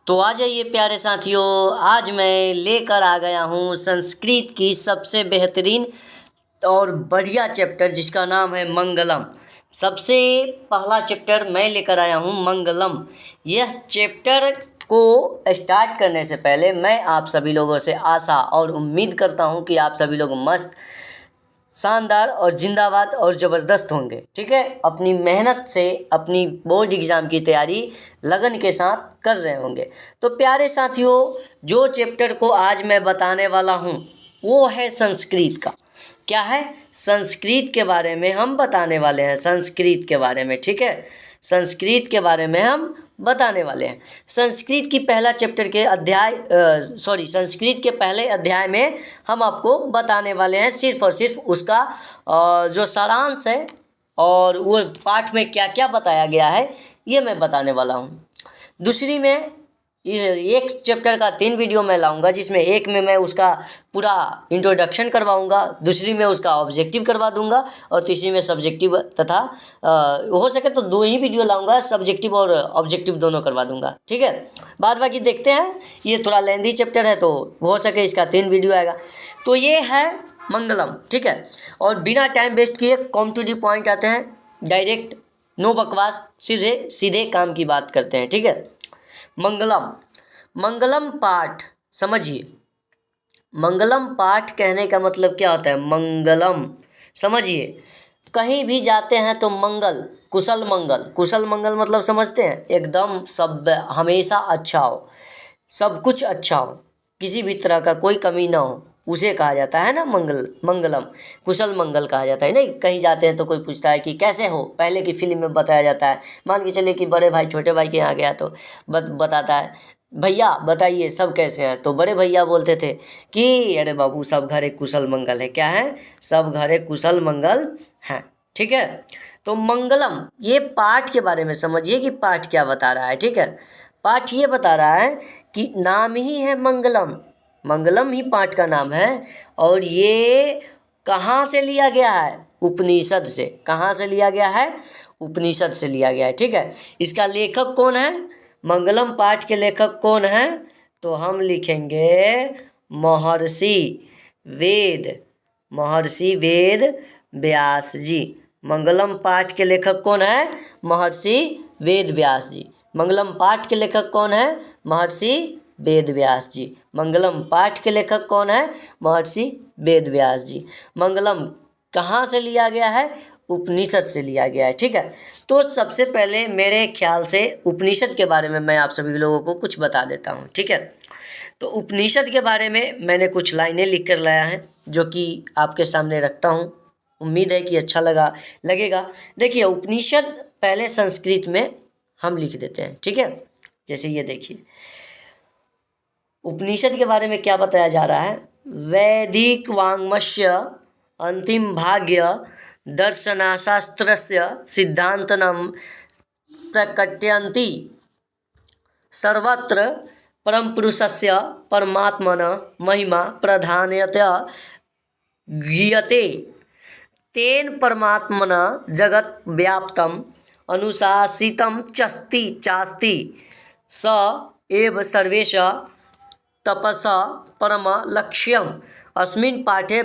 तो आ जाइए प्यारे साथियों, आज मैं लेकर आ गया हूँ संस्कृत की सबसे बेहतरीन और बढ़िया चैप्टर जिसका नाम है मंगलम। सबसे पहला चैप्टर मैं लेकर आया हूँ मंगलम। यह चैप्टर को स्टार्ट करने से पहले मैं आप सभी लोगों से आशा और उम्मीद करता हूँ कि आप सभी लोग मस्त, शानदार और जिंदाबाद और ज़बरदस्त होंगे। ठीक है, अपनी मेहनत से अपनी बोर्ड एग्ज़ाम की तैयारी लगन के साथ कर रहे होंगे। तो प्यारे साथियों, जो चैप्टर को आज मैं बताने वाला हूँ वो है संस्कृत का। क्या है? संस्कृत के बारे में हम बताने वाले हैं, संस्कृत के बारे में। ठीक है, संस्कृत के बारे में हम बताने वाले हैं। संस्कृत की पहला चैप्टर के संस्कृत के पहले अध्याय में हम आपको बताने वाले हैं सिर्फ और सिर्फ उसका जो सारांश है और वो पाठ में क्या क्या बताया गया है ये मैं बताने वाला हूँ। दूसरी में एक चैप्टर का 3 वीडियो मैं लाऊंगा, जिसमें एक में मैं उसका पूरा इंट्रोडक्शन करवाऊंगा, दूसरी में उसका ऑब्जेक्टिव करवा दूंगा और तीसरी में सब्जेक्टिव तथा हो सके तो 2 ही वीडियो लाऊंगा, सब्जेक्टिव और ऑब्जेक्टिव दोनों करवा दूंगा। ठीक है, बाद बाकी देखते हैं। ये थोड़ा लेंथी चैप्टर है तो हो सके इसका 3 वीडियो आएगा। तो ये है मंगलम। ठीक है, और बिना टाइम वेस्ट किए कम टू द पॉइंट आते हैं, डायरेक्ट, नो बकवास, सीधे काम की बात करते हैं। ठीक है, मंगलम पाठ समझिए। मंगलम पाठ कहने का मतलब क्या होता है? मंगलम समझिए, कहीं भी जाते हैं तो मंगल, कुशल मंगल मतलब समझते हैं, एकदम सब हमेशा अच्छा हो, सब कुछ अच्छा हो, किसी भी तरह का कोई कमी ना हो, उसे कहा जाता है ना मंगलम, कुशल मंगल कहा जाता है। नहीं, कहीं जाते हैं तो कोई पूछता है कि कैसे हो, पहले की फिल्म में बताया जाता है। मान के चलिए कि बड़े भाई छोटे भाई के यहाँ गया तो बताता है, भैया बताइए सब कैसे हैं? तो बड़े भैया बोलते थे कि अरे बाबू सब घरे कुशल मंगल है। क्या है? सब घरे कुशल मंगल हैं। ठीक है, तो मंगलम ये पाठ के बारे में समझिए कि पाठ क्या बता रहा है। ठीक है, पाठ ये बता रहा है कि नाम ही है मंगलम, मंगलम ही पाठ का नाम है। और ये कहाँ से लिया गया है? उपनिषद से। कहाँ से लिया गया है? उपनिषद से लिया गया है। ठीक है, इसका लेखक कौन है? मंगलम पाठ के लेखक कौन है? तो हम लिखेंगे महर्षि वेद व्यास जी। मंगलम पाठ के लेखक कौन है? महर्षि वेद व्यास जी। मंगलम पाठ के लेखक कौन है? महर्षि वेद व्यास जी। मंगलम पाठ के लेखक कौन है? महर्षि वेद व्यास जी। मंगलम कहाँ से लिया गया है? उपनिषद से लिया गया है। ठीक है, तो सबसे पहले मेरे ख्याल से उपनिषद के बारे में मैं आप सभी लोगों को कुछ बता देता हूँ। ठीक है, तो उपनिषद के बारे में मैंने कुछ लाइनें लिख कर लाया है जो कि आपके सामने रखता हूँ। उम्मीद है कि अच्छा लगेगा। देखिए, उपनिषद पहले संस्कृत में हम लिख देते हैं। ठीक है, जैसे ये देखिए, उपनिषद के बारे में क्या बताया जा रहा है? वैदिक वाङ्मयस्य अंतिम भाग्य दर्शनशास्त्रस्य सिद्धान्तनं प्रकटयन्ति सर्वत्र परमपुरुषस्य परमात्मनः महिमा प्राधान्यतया गीयते। तेन परमात्मना जगत् व्याप्तम् अनुशासितं चास्ति स एव सर्वेषां तपसा परम लक्ष्यम्। अस्मिन् पाठे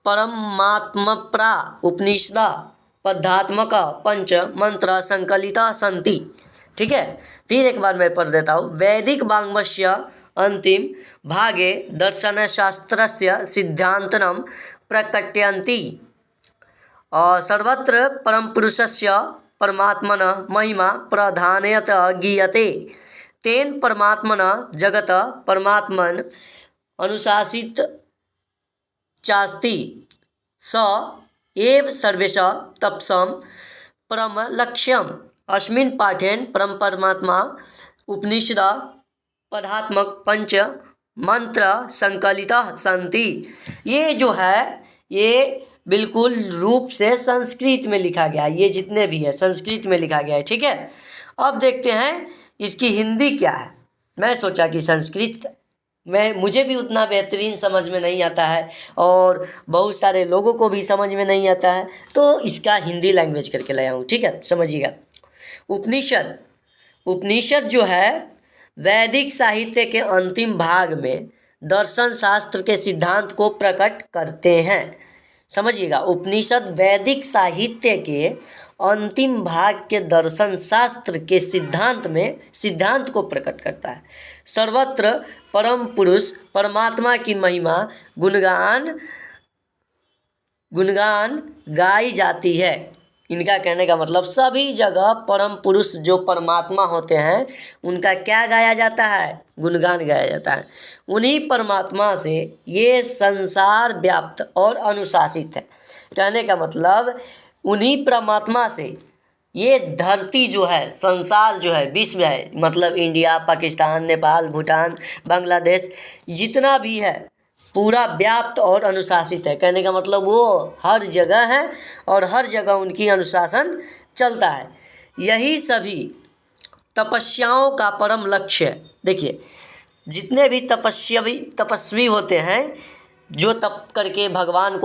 परमात्मप्रा उपनिषदा पदात्मक पंच मंत्र संकलिता सन्ति। ठीक है, फिर एक बार मैं पढ़ देता हूँ। वैदिक वाङ्मयस्य अंतिम भागे दर्शनशास्त्रस्य सिद्धान्तनं प्रकटयन्ति सर्वत्र परमपुरुषस्य परमात्मनः महिमा प्राधान्यतया गीयते। तेन परमात्मना जगत परमात्मन अनुशासित चास्ति स एव सर्वेषां तपसां परम लक्ष्यम्। अस्मिन् पाठेन परमात्मा उपनिषदा पदात्मक पंच मंत्र संकलितः सन्ति। ये जो है ये बिल्कुल रूप से संस्कृत में लिखा गया है, ये जितने भी है संस्कृत में लिखा गया है। ठीक है, अब देखते हैं इसकी हिंदी क्या है। मैं सोचा कि संस्कृत मुझे भी उतना बेहतरीन समझ में नहीं आता है और बहुत सारे लोगों को भी समझ में नहीं आता है, तो इसका हिंदी लैंग्वेज करके लाया हूँ। ठीक है, समझिएगा। उपनिषद उपनिषद जो है वैदिक साहित्य के अंतिम भाग में दर्शन शास्त्र के सिद्धांत को प्रकट करते हैं। समझिएगा, उपनिषद वैदिक साहित्य के अंतिम भाग के दर्शन शास्त्र के सिद्धांत को प्रकट करता है। सर्वत्र परम पुरुष परमात्मा की महिमा गुणगान गाई जाती है। इनका कहने का मतलब सभी जगह परम पुरुष जो परमात्मा होते हैं उनका क्या गाया जाता है? गुणगान गाया जाता है। उन्हीं परमात्मा से ये संसार व्याप्त और अनुशासित है। कहने का मतलब उन्हीं परमात्मा से ये धरती जो है, संसार जो है, विश्व है, मतलब इंडिया, पाकिस्तान, नेपाल, भूटान, बांग्लादेश, जितना भी है पूरा व्याप्त और अनुशासित है। कहने का मतलब वो हर जगह है और हर जगह उनकी अनुशासन चलता है। यही सभी तपस्याओं का परम लक्ष्य है। देखिए, जितने भी तपस्वी होते हैं जो तप करके भगवान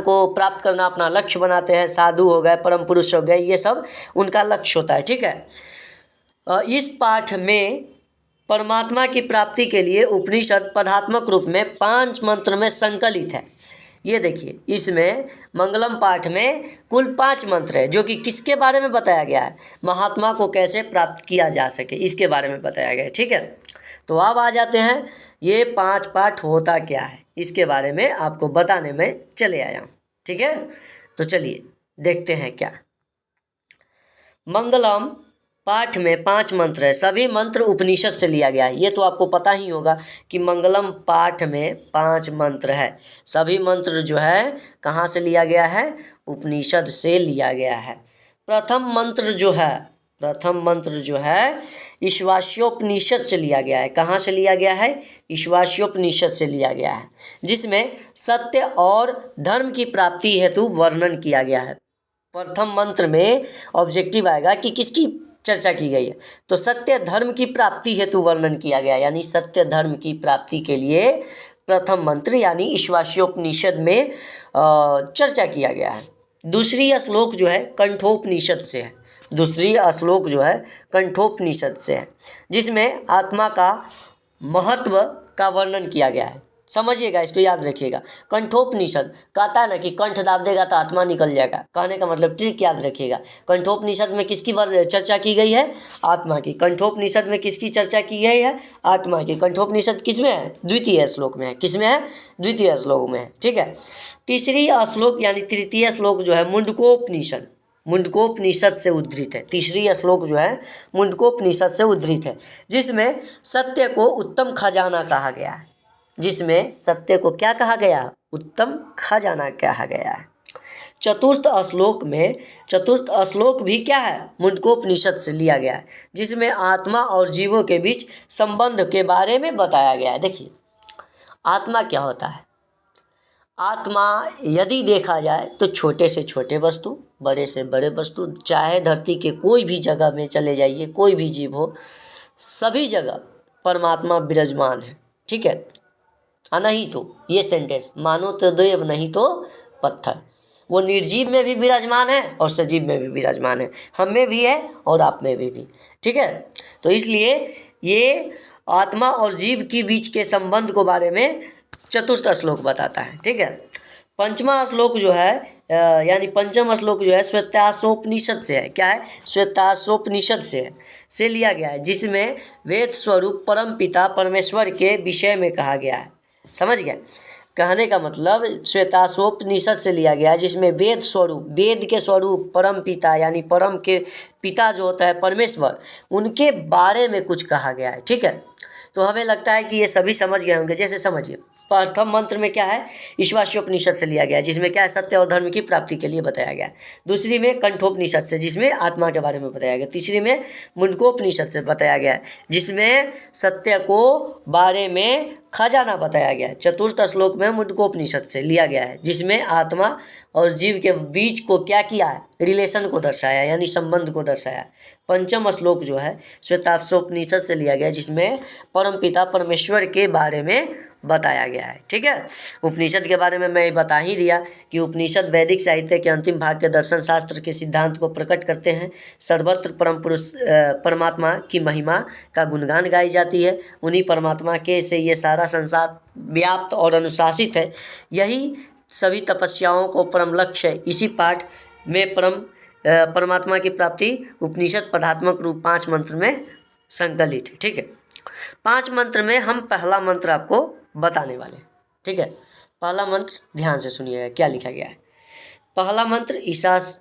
को प्राप्त करना अपना लक्ष्य बनाते हैं, साधु हो गए, परम पुरुष हो गए, ये सब उनका लक्ष्य होता है। ठीक है, इस पाठ में परमात्मा की प्राप्ति के लिए उपनिषद पदात्मक रूप में 5 मंत्र में संकलित है। ये देखिए, इसमें मंगलम पाठ में कुल 5 मंत्र है जो कि किसके बारे में बताया गया है? महात्मा को कैसे प्राप्त किया जा सके, इसके बारे में बताया गया है। ठीक है, तो अब आ जाते हैं ये 5 पाठ होता क्या है, इसके बारे में आपको बताने में चले आया हूँ। ठीक है, तो चलिए देखते हैं क्या। मंगलम पाठ में 5 मंत्र है। सभी मंत्र उपनिषद से लिया गया है। ये तो आपको पता ही होगा कि मंगलम पाठ में 5 मंत्र है। सभी मंत्र जो है कहाँ से लिया गया है? उपनिषद से लिया गया है। प्रथम मंत्र जो है ईशावास्योपनिषद से लिया गया है। कहाँ से लिया गया है? ईशावास्योपनिषद से लिया गया है, जिसमें सत्य और धर्म की प्राप्ति हेतु वर्णन किया गया है। प्रथम मंत्र में ऑब्जेक्टिव आएगा कि किसकी चर्चा की गई है, तो सत्य धर्म की प्राप्ति हेतु वर्णन किया गया, यानी सत्य धर्म की प्राप्ति के लिए प्रथम मंत्र यानी ईशावास्योपनिषद में चर्चा किया गया है। दूसरी श्लोक जो है कंठोपनिषद से है, जिसमें आत्मा का महत्व का वर्णन किया गया है। समझिएगा, इसको याद रखिएगा। कंठोपनिषद कहता है ना कि कंठ दाब देगा तो आत्मा निकल जाएगा। कहने का मतलब ट्रिक याद रखिएगा। कंठोपनिषद में किसकी चर्चा की गई है? आत्मा की। कंठोपनिषद में किसकी चर्चा की गई है? आत्मा की। कंठोपनिषद किसमें है? द्वितीय श्लोक में है। किसमें है? द्वितीय श्लोक में है। ठीक है, तीसरी श्लोक यानी तृतीय श्लोक जो है मुंडकोपनिषद से उद्धृत है। तीसरी श्लोक जो है मुंडकोपनिषद से उद्धृत है, जिसमें सत्य को उत्तम खजाना कहा गया है। जिसमें सत्य को क्या कहा गया? उत्तम खजाना कहा गया है। चतुर्थ श्लोक भी क्या है? मुंडकोपनिषद से लिया गया है, जिसमें आत्मा और जीवों के बीच संबंध के बारे में बताया गया है। देखिए, आत्मा क्या होता है? आत्मा यदि देखा जाए तो छोटे से छोटे वस्तु, बड़े से बड़े वस्तु, चाहे धरती के कोई भी जगह में चले जाइए, कोई भी जीव हो, सभी जगह परमात्मा विराजमान है। ठीक है, नहीं तो ये सेंटेंस, मानो तो देव नहीं तो पत्थर, वो निर्जीव में भी विराजमान है और सजीव में भी विराजमान है, हम में भी है और आप में भी। ठीक है, तो इसलिए ये आत्मा और जीव के बीच के संबंध को बारे में चतुर्थ श्लोक बताता है। ठीक है, पंचम श्लोक जो है श्वेतासोपनिषद से है। क्या है? श्वेतासोपनिषद से लिया गया है, जिसमें वेद स्वरूप परम पिता परमेश्वर के विषय में कहा गया है। समझ गया? कहने का मतलब श्वेतासोपनिषद से लिया गया है, जिसमें वेद के स्वरूप परम पिता यानी परम के पिता जो होता है परमेश्वर, उनके बारे में कुछ कहा गया है। ठीक है, तो हमें लगता है कि ये सभी समझ गए होंगे। जैसे समझिए, प्रथम मंत्र में क्या है? ईशावास्योपनिषद से लिया गया है, जिसमें क्या है? सत्य और धर्म की प्राप्ति के लिए बताया गया है। दूसरी में कंठोपनिषद से, जिसमें आत्मा के बारे में बताया गया। तीसरी में मुंडकोपनिषद से बताया गया है, जिसमें सत्य को बारे में खजाना बताया गया है। चतुर्थ श्लोक में मुंडकोपनिषद से लिया गया है, जिसमें आत्मा और जीव के बीच को क्या किया है? रिलेशन को दर्शाया, यानी संबंध को दर्शाया। पंचम श्लोक जो है श्वेतासोपनिषद से लिया गया है, जिसमें परम पिता परमेश्वर के बारे में बताया गया है। ठीक है, उपनिषद के बारे में मैं बता ही दिया कि उपनिषद वैदिक साहित्य के अंतिम भाग के दर्शन शास्त्र के सिद्धांत को प्रकट करते हैं। सर्वत्र परम पुरुष परमात्मा की महिमा का गुणगान गाई जाती है। उन्हीं परमात्मा के से ये सारा संसार व्याप्त और अनुशासित है। यही सभी तपस्याओं को परम लक्ष्य है। इसी पाठ में परमात्मा की प्राप्ति उपनिषद पदात्मक रूप 5 मंत्र में संकलित है। ठीक है, 5 मंत्र में हम पहला मंत्र आपको बताने वाले हैं। ठीक है, पहला मंत्र ध्यान से सुनिएगा क्या लिखा गया है। पहला मंत्र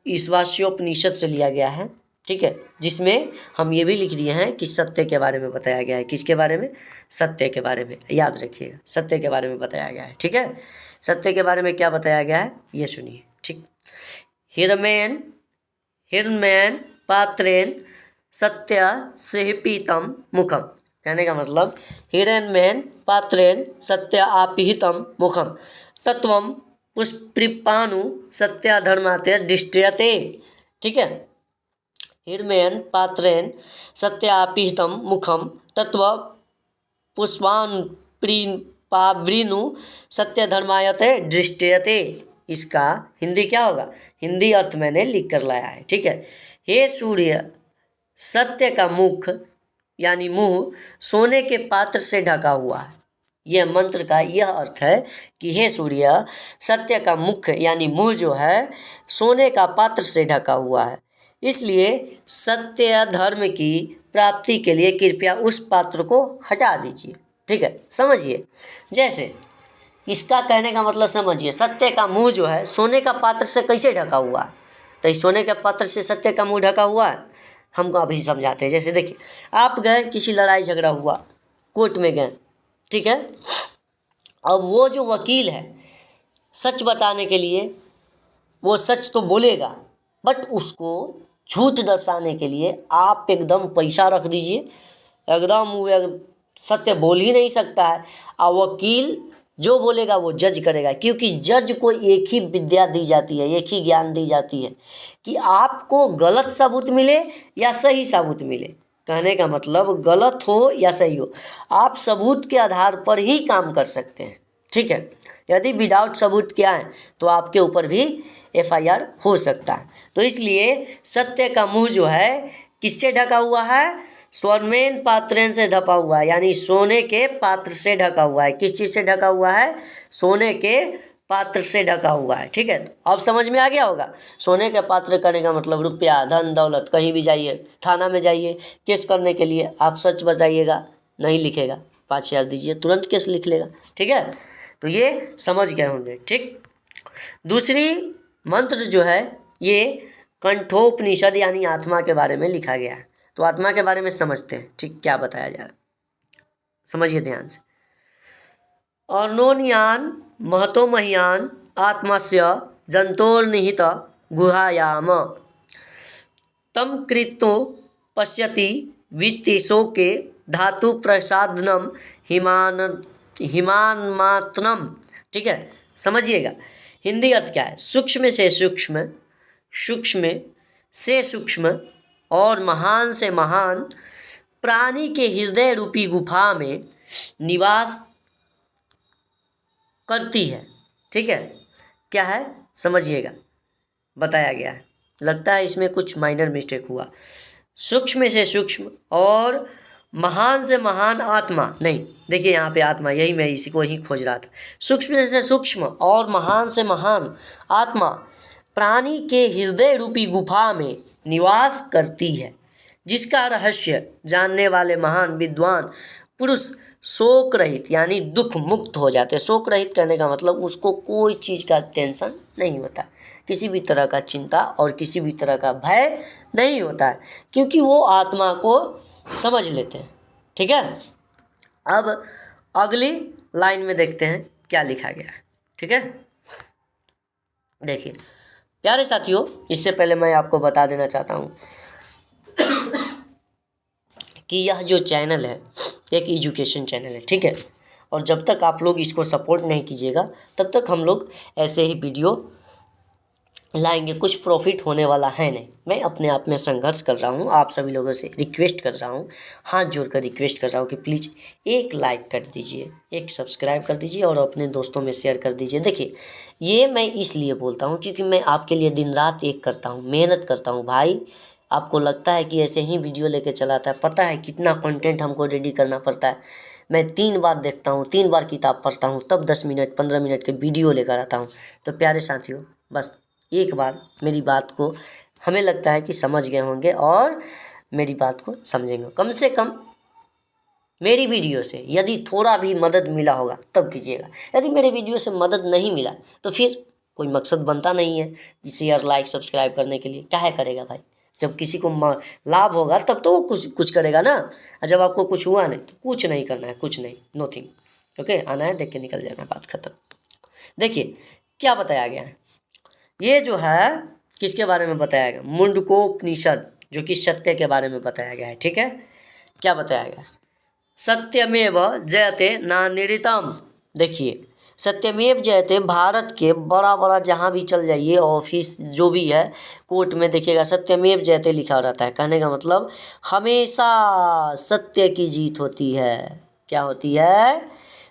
ईशावास्योपनिषद से लिया गया है। ठीक है, जिसमें हम ये भी लिख दिए हैं कि सत्य के बारे में बताया गया है। किसके बारे में? सत्य के बारे में। याद रखिएगा, सत्य के बारे में बताया गया है। ठीक है, सत्य के बारे में क्या बताया गया है ये सुनिए। ठीक, हिरण्मयेन पात्रेण सत्य सेपीतम मुखम। कहने का मतलब हिरण्मयेन पात्रेण सत्य आपिहितम मुखम तत्वम पुष्पिपानु सत्य धर्माते दृष्टयते। ठीक है, हिरण्मयेन पात्रेण सत्य आपिहितम मुखम तत्व पुष्पावृनु सत्य धर्मायते दृष्टयते। इसका हिंदी क्या होगा? हिंदी अर्थ मैंने लिख कर लाया है। ठीक है, हे सूर्य, सत्य का मुख यानी मुंह सोने के पात्र से ढका हुआ है। यह मंत्र का यह अर्थ है कि हे सूर्य, सत्य का मुख यानी मुंह जो है सोने का पात्र से ढका हुआ है। इसलिए सत्य धर्म की प्राप्ति के लिए कृपया उस पात्र को हटा दीजिए। ठीक है, समझिए। जैसे इसका कहने का मतलब समझिए, सत्य का मुंह जो है सोने का पात्र से कैसे ढका हुआ है? तो इस सोने के पात्र से सत्य का मुंह ढका हुआ है। हमको अभी समझाते हैं। जैसे देखिए, आप गए, किसी लड़ाई झगड़ा हुआ, कोर्ट में गए। ठीक है, अब वो जो वकील है सच बताने के लिए वो सच तो बोलेगा, बट उसको झूठ दर्शाने के लिए आप एकदम पैसा रख दीजिए, एकदम वो सत्य बोल ही नहीं सकता है। और वकील जो बोलेगा वो जज करेगा, क्योंकि जज को एक ही विद्या दी जाती है, एक ही ज्ञान दी जाती है कि आपको गलत सबूत मिले या सही सबूत मिले। कहने का मतलब गलत हो या सही हो, आप सबूत के आधार पर ही काम कर सकते हैं। ठीक है, यदि विदाउट सबूत क्या है तो आपके ऊपर भी FIR हो सकता है। तो इसलिए सत्य का मुंह जो है किससे ढका हुआ है? स्वर्णेन पात्रेन से ढका हुआ है, यानी सोने के पात्र से ढका हुआ है। किस चीज़ से ढका हुआ है? सोने के पात्र से ढका हुआ है। ठीक है, अब समझ में आ गया होगा। सोने के पात्र करने का मतलब रुपया, धन दौलत, कहीं भी जाइए, थाना में जाइए केस करने के लिए, आप सच बताइएगा, नहीं लिखेगा 5,000 दीजिए, तुरंत केस लिख लेगा। ठीक है, तो ये समझ गए होंगे। ठीक, दूसरी मंत्र जो है ये कंठोपनिषद यानी आत्मा के बारे में लिखा गया है। तो आत्मा के बारे में समझते हैं। ठीक, क्या बताया जा रहा है समझिए ध्यान से। अर्णोन्यान महतो मह्यान आत्मस्य जंतोर्निहित गुहायाम तम कृतो पश्यति वित्तिशोके धातु प्रसादनम हिमान्मात्रम। ठीक है, समझिएगा। हिंदी अर्थ क्या है? सूक्ष्म से सूक्ष्म, सूक्ष्म से सूक्ष्म और महान से महान प्राणी के हृदय रूपी गुफा में निवास करती है। ठीक है, क्या है समझिएगा, बताया गया है। लगता है इसमें कुछ माइनर मिस्टेक हुआ। सूक्ष्म से सूक्ष्म और महान से महान आत्मा, नहीं देखिए यहाँ पे आत्मा, यही मैं इसी को ही खोज रहा था। सूक्ष्म से सूक्ष्म और महान से महान आत्मा प्राणी के हृदय रूपी गुफा में निवास करती है, जिसका रहस्य जानने वाले महान विद्वान पुरुष शोक रहित यानी दुख मुक्त हो जाते हैं। शोक रहित कहने का मतलब उसको कोई चीज़ का टेंशन नहीं होता, किसी भी तरह का चिंता और किसी भी तरह का भय नहीं होता है, क्योंकि वो आत्मा को समझ लेते हैं। ठीक है, अब अगली लाइन में देखते हैं क्या लिखा गया है। ठीक है, देखिए प्यारे साथियों, इससे पहले मैं आपको बता देना चाहता हूँ कि यह जो चैनल है एक एजुकेशन चैनल है। ठीक है, और जब तक आप लोग इसको सपोर्ट नहीं कीजिएगा तब तक हम लोग ऐसे ही वीडियो लाएंगे, कुछ प्रॉफिट होने वाला है नहीं। मैं अपने आप में संघर्ष कर रहा हूँ, आप सभी लोगों से रिक्वेस्ट कर रहा हूँ, हाथ जोड़कर रिक्वेस्ट कर रहा हूँ कि प्लीज़ एक लाइक कर दीजिए, एक सब्सक्राइब कर दीजिए और अपने दोस्तों में शेयर कर दीजिए। देखिए, ये मैं इसलिए बोलता हूँ क्योंकि मैं आपके लिए दिन रात एक करता हूँ, मेहनत करता हूँ भाई। आपको लगता है कि ऐसे ही वीडियो लेके चलाता है, पता है कितना कंटेंट हमको रेडी करना पड़ता है। मैं 3 बार देखता हूँ, 3 बार किताब पढ़ता हूँ, तब 10 मिनट 15 मिनट के वीडियो लेकर आता हूँ। तो प्यारे साथियों, बस एक बार मेरी बात को, हमें लगता है कि समझ गए होंगे और मेरी बात को समझेंगे। कम से कम मेरी वीडियो से यदि थोड़ा भी मदद मिला होगा तब कीजिएगा। यदि मेरे वीडियो से मदद नहीं मिला तो फिर कोई मकसद बनता नहीं है शेयर लाइक सब्सक्राइब करने के लिए। काहे करेगा भाई? जब किसी को लाभ होगा तब तो वो कुछ करेगा ना। और जब आपको कुछ हुआ नहीं तो कुछ नहीं करना है, कुछ नहीं, नोथिंग। ओके, आना है, देख के निकल जाना, बात खत्म। देखिए क्या बताया गया है, ये जो है किसके बारे में बताया गया? मुंडकोपनिषद, जो कि सत्य के बारे में बताया गया है। ठीक है, क्या बताया गया? सत्यमेव जयते नानिरतम। देखिए, सत्यमेव जयते, भारत के बड़ा बड़ा जहाँ भी चल जाइए, ऑफिस जो भी है, कोर्ट में देखिएगा सत्यमेव जयते लिखा रहता है। कहने का मतलब हमेशा सत्य की जीत होती है। क्या होती है?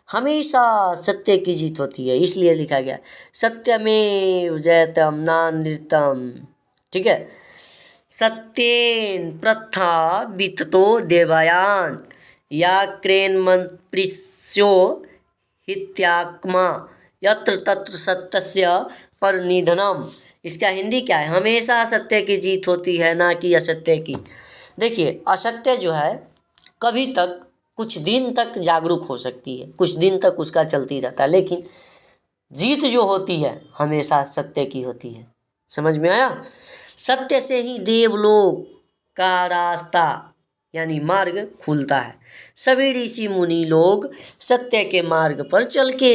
हमेशा सत्य की जीत होती है, इसलिए लिखा गया सत्यमेव जयतम नानृतम। ठीक है, सत्येन प्रथा विततो देवयान या क्रेन मंत्रिस्यो हित्यात्मा यत्र तत्र सत्यस्य पर निधनम। इसका हिंदी क्या है? हमेशा सत्य की जीत होती है, ना कि असत्य की। देखिए, असत्य जो है कभी तक, कुछ दिन तक जागरूक हो सकती है, कुछ दिन तक उसका चलती रहता है, लेकिन जीत जो होती है हमेशा सत्य की होती है। समझ में आया? सत्य से ही देवलोक का रास्ता यानी मार्ग खुलता है। सभी ऋषि मुनि लोग सत्य के मार्ग पर चल के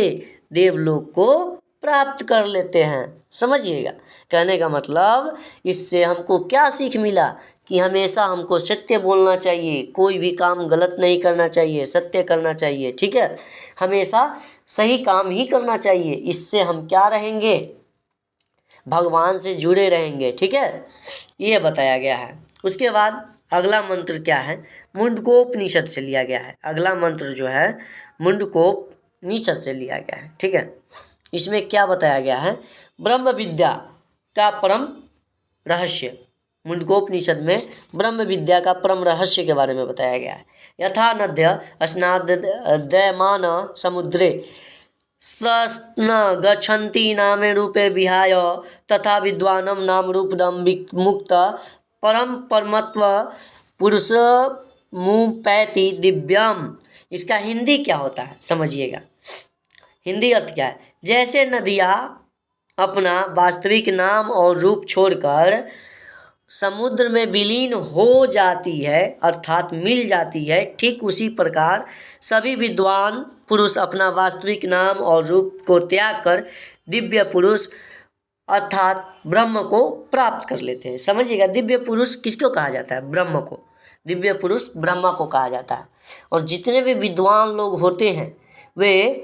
देवलोक को प्राप्त कर लेते हैं। समझिएगा, कहने का मतलब इससे हमको क्या सीख मिला कि हमेशा हमको सत्य बोलना चाहिए, कोई भी काम गलत नहीं करना चाहिए, सत्य करना चाहिए। ठीक है, हमेशा सही काम ही करना चाहिए। इससे हम क्या रहेंगे? भगवान से जुड़े रहेंगे। ठीक है, ये बताया गया है। उसके बाद अगला मंत्र क्या है? मुंडकोपनिषद से लिया गया है। अगला मंत्र जो है मुंडकोपनिषद से लिया गया है। ठीक है, इसमें क्या बताया गया है? ब्रह्म विद्या का परम रहस्य। मुंडकोपनिषद में ब्रह्म विद्या का परम रहस्य के बारे में बताया गया है। यथा नद्य स्नादयमान समुद्रे स्न गच्छन्ति नामे रूपे विहाय तथा विद्वानम नाम रूपदम मुक्त परम परमत्व पुरुष मुपैति दिव्यम। इसका हिंदी क्या होता है समझिएगा। हिंदी अर्थ क्या है? जैसे नदियाँ अपना वास्तविक नाम और रूप छोड़कर समुद्र में विलीन हो जाती है, अर्थात मिल जाती है, ठीक उसी प्रकार सभी विद्वान पुरुष अपना वास्तविक नाम और रूप को त्याग कर दिव्य पुरुष अर्थात ब्रह्म को प्राप्त कर लेते हैं। समझिएगा, दिव्य पुरुष किसको कहा जाता है? ब्रह्म को। दिव्य पुरुष ब्रह्मा को कहा जाता है। और जितने भी विद्वान लोग होते हैं वे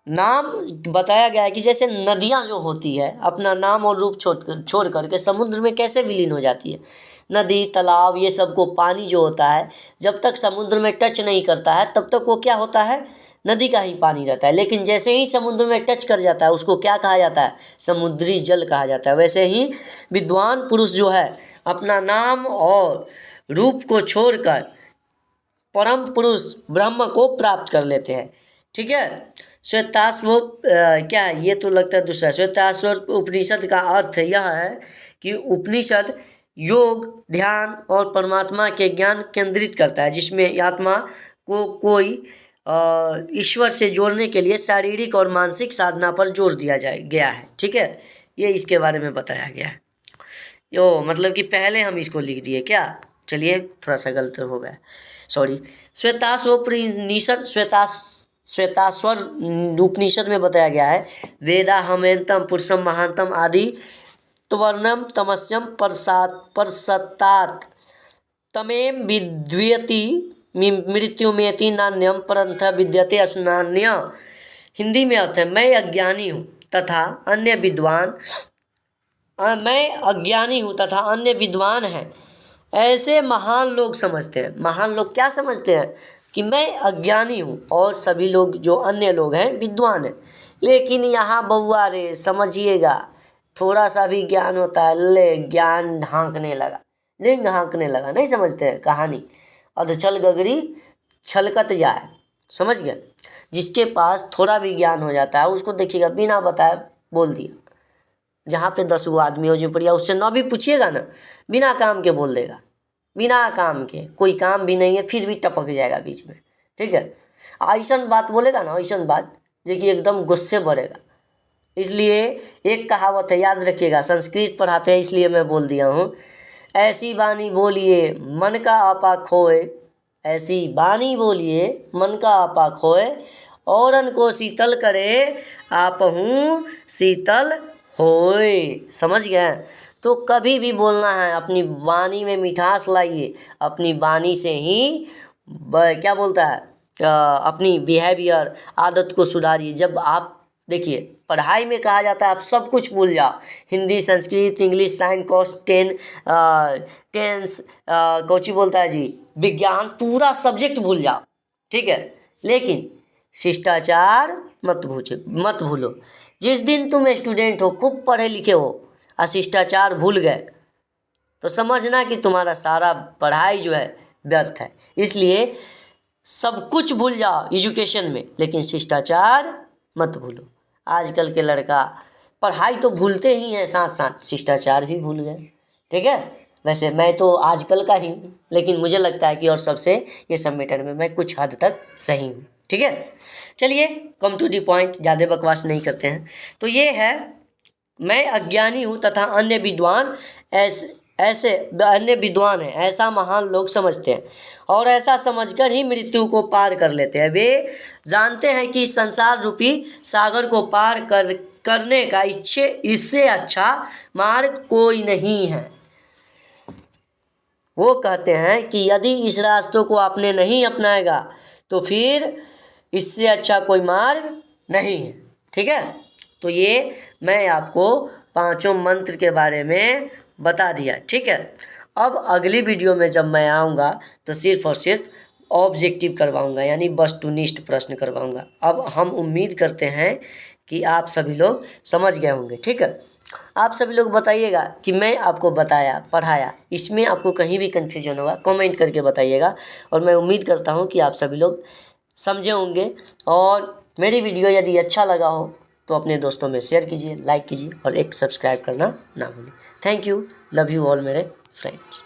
नाम बताया गया है कि जैसे नदियाँ जो होती है अपना नाम और रूप छोड़ करके समुद्र में कैसे विलीन हो जाती है। नदी तालाब ये सब को पानी जो होता है जब तक समुद्र में टच नहीं करता है तब तक वो क्या होता है? नदी का ही पानी रहता है। लेकिन जैसे ही समुद्र में टच कर जाता है उसको क्या कहा जाता है? समुद्री जल कहा जाता है। वैसे ही विद्वान पुरुष जो है अपना नाम और रूप को छोड़कर परम पुरुष ब्रह्म को प्राप्त कर लेते हैं। ठीक है, श्वेताश्व क्या है? ये तो लगता है दूसरा। श्वेताश्व उपनिषद का अर्थ यह है कि उपनिषद योग, ध्यान और परमात्मा के ज्ञान केंद्रित करता है, जिसमें आत्मा को कोई ईश्वर से जोड़ने के लिए शारीरिक और मानसिक साधना पर जोर दिया गया है। ठीक है, ये इसके बारे में बताया गया है। यो मतलब कि पहले हम इसको लिख दिए क्या? चलिए, थोड़ा सा गलत हो गया, सॉरी। श्वेताश्वोपनिषद श्वेताश्वर उपनिषद में बताया गया है वेदा हमेन्तम पुरुषम महानतम आदि त्वर्णम तमस्यम परसत्तात तमेम विद्यति मृत्युमेति नान्यम परंथ विद्यते अस्नान्य। हिंदी में अर्थ है, मैं अज्ञानी हूँ तथा अन्य विद्वान मैं अज्ञानी हूँ तथा अन्य विद्वान हैं, ऐसे महान लोग समझते हैं। महान लोग क्या समझते हैं कि मैं अज्ञानी हूँ और सभी लोग जो अन्य लोग हैं विद्वान हैं। लेकिन यहाँ बउआ रे समझिएगा, थोड़ा सा भी ज्ञान होता है, ले ज्ञान हाँकने लगा, लिंग हाँकने लगा। नहीं समझते हैं कहानी, अधछल गगरी छलकत जाए, समझ गए। जिसके पास थोड़ा भी ज्ञान हो जाता है उसको देखिएगा बिना बताए बोल दिया। जहाँ पे 10 आदमी हो जो बढ़िया, उससे ना भी पूछिएगा ना, बिना काम के बोल देगा, बिना काम के, कोई काम भी नहीं है फिर भी टपक जाएगा बीच में, ठीक है। ऐसा बात बोलेगा ना, ऐसा बात जो कि एकदम गुस्से भरेगा। इसलिए एक कहावत है, याद रखिएगा, संस्कृत पढ़ाते हैं इसलिए मैं बोल दिया हूँ। ऐसी बानी बोलिए मन का आपा खोए, ऐसी बानी बोलिए मन का आपा खोए, औरन को शीतल करे आपहूँ शीतल होए। समझ गए। तो कभी भी बोलना है, अपनी वाणी में मिठास लाइए, अपनी वाणी से ही क्या बोलता है अपनी बिहेवियर, आदत को सुधारिए। जब आप देखिए पढ़ाई में कहा जाता है आप सब कुछ भूल जाओ, हिंदी, संस्कृत, इंग्लिश, साइंस, कॉस, टेंस, कौची बोलता है जी, विज्ञान, पूरा सब्जेक्ट भूल जाओ, ठीक है। लेकिन शिष्टाचार मत भूलो। जिस दिन तुम स्टूडेंट हो, खूब पढ़े लिखे हो और शिष्टाचार भूल गए तो समझना कि तुम्हारा सारा पढ़ाई जो है व्यर्थ है। इसलिए सब कुछ भूल जाओ एजुकेशन में, लेकिन शिष्टाचार मत भूलो। आजकल के लड़का पढ़ाई तो भूलते ही हैं, साथ साथ शिष्टाचार भी भूल गए, ठीक है। वैसे मैं तो आजकल का ही हूँ, लेकिन मुझे लगता है कि और सबसे ये सब मैटर में मैं कुछ हद तक सही हूँ, ठीक है। चलिए कम टू दी पॉइंट, ज़्यादा बकवास नहीं करते हैं। तो ये है, मैं अज्ञानी हूँ तथा अन्य विद्वान ऐसे अन्य विद्वान हैं, ऐसा महान लोग समझते हैं और ऐसा समझकर ही मृत्यु को पार कर लेते हैं। वे जानते हैं कि संसार रूपी सागर को पार करने का इससे अच्छा मार्ग कोई नहीं है। वो कहते हैं कि यदि इस रास्तों को आपने नहीं अपनाएगा तो फिर इससे अच्छा कोई मार्ग नहीं है, ठीक है। तो ये मैं आपको 5 मंत्र के बारे में बता दिया, ठीक है। अब अगली वीडियो में जब मैं आऊँगा तो सिर्फ और सिर्फ ऑब्जेक्टिव करवाऊँगा, यानी वस्तुनिष्ठ प्रश्न करवाऊँगा। अब हम उम्मीद करते हैं कि आप सभी लोग समझ गए होंगे, ठीक है। आप सभी लोग बताइएगा कि मैं आपको बताया, पढ़ाया, इसमें आपको कहीं भी कन्फ्यूजन होगा कमेंट करके बताइएगा। और मैं उम्मीद करता हूँ कि आप सभी लोग समझे होंगे। और मेरी वीडियो यदि अच्छा लगा हो तो अपने दोस्तों में शेयर कीजिए, लाइक कीजिए और एक सब्सक्राइब करना ना भूलिए। Thank you, love you all मेरे फ्रेंड्स।